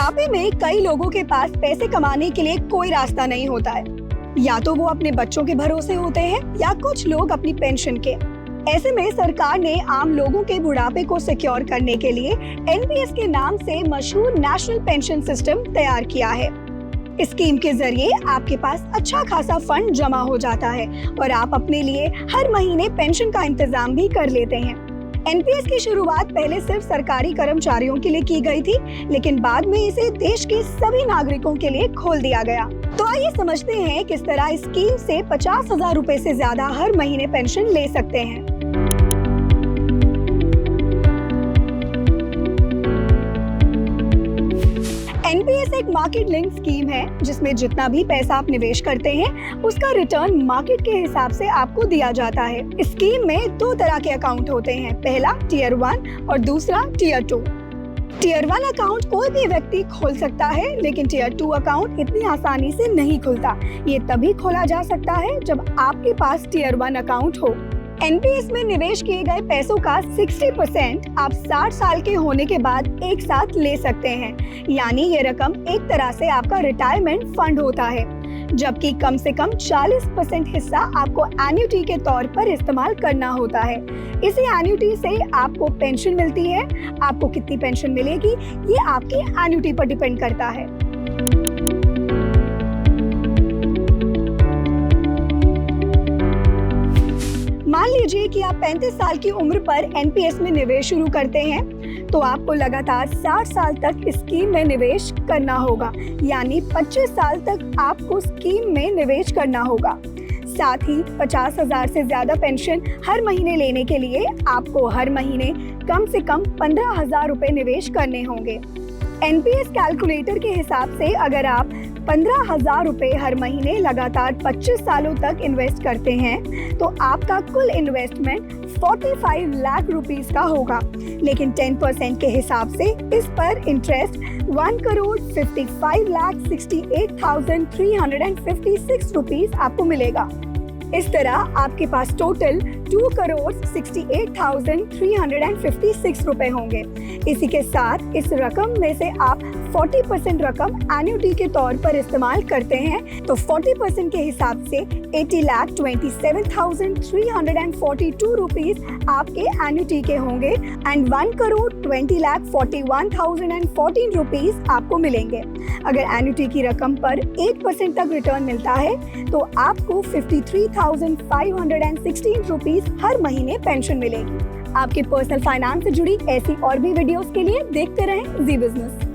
बुढ़ापे में कई लोगों के पास पैसे कमाने के लिए कोई रास्ता नहीं होता है। या तो वो अपने बच्चों के भरोसे होते हैं या कुछ लोग अपनी पेंशन के। ऐसे में सरकार ने आम लोगों के बुढ़ापे को सिक्योर करने के लिए एनपीएस के नाम से मशहूर नेशनल पेंशन सिस्टम तैयार किया है। इस स्कीम के जरिए आपके पास अच्छा खासा फंड जमा हो जाता है और आप अपने लिए हर महीने पेंशन का इंतजाम भी कर लेते हैं। एनपीएस की शुरुआत पहले सिर्फ सरकारी कर्मचारियों के लिए की गई थी, लेकिन बाद में इसे देश के सभी नागरिकों के लिए खोल दिया गया। तो आइए समझते हैं किस तरह इस स्कीम से 50,000 रुपए से ज्यादा हर महीने पेंशन ले सकते हैं। एनपीएस एक मार्केट लिंक स्कीम है जिसमें जितना भी पैसा आप निवेश करते हैं उसका रिटर्न मार्केट के हिसाब से आपको दिया जाता है। इस स्कीम में दो तरह के अकाउंट होते हैं, पहला टियर 1 और दूसरा टियर 2। टियर 1 अकाउंट कोई भी व्यक्ति खोल सकता है, लेकिन टियर 2 अकाउंट इतनी आसानी से नहीं खुलता। ये तभी खोला जा सकता है जब आपके पास टियर 1 अकाउंट हो। एनपीएस में निवेश किए गए पैसों का 60% आप 60 साल के होने के बाद एक साथ ले सकते हैं, यानी ये रकम एक तरह से आपका रिटायरमेंट फंड होता है। जबकि कम से कम 40% हिस्सा आपको एन्युटी के तौर पर इस्तेमाल करना होता है। इसी एन्युटी से आपको पेंशन मिलती है। आपको कितनी पेंशन मिलेगी ये आपकी एन्युटी पर डिपेंड करता है। मान लीजिए कि आप 35 साल की उम्र पर एनपीएस में निवेश शुरू करते हैं, तो आपको लगातार 60 साल तक इस स्कीम में निवेश करना होगा, यानी 25 साल तक आपको स्कीम में निवेश करना होगा। साथ ही 50,000 से ज्यादा पेंशन हर महीने लेने के लिए आपको हर महीने कम से कम 15,000 रुपए निवेश करने होंगे। एनपीएस कैलकुलेटर के हिसाब से अगर आप 15,000 रुपए हर महीने लगातार 25 सालों तक इन्वेस्ट करते हैं तो आपका कुल इन्वेस्टमेंट 45 लाख रुपीस का होगा, लेकिन 10% के हिसाब से इस पर इंटरेस्ट 1,55,68,356 रुपीस आपको मिलेगा। इस तरह आपके पास टोटल 2,68,356 रुपए होंगे। इसी के साथ इस रकम में से आप 40% रकम एन्युटी के तौर पर इस्तेमाल करते हैं, तो 40% के हिसाब से 80,27,342 रुपीस आपके एन्युटी के होंगे एंड 1,20,41,014 रुपीस आपको मिलेंगे। अगर एन्युटी की रकम पर 8% तक रिटर्न मिलता है तो आपको 53,516 रुपीस हर महीने पेंशन मिलेगी। आपके पर्सनल फाइनेंस से जुड़ी ऐसी और भी वीडियोस के लिए देखते रहें जी बिजनेस।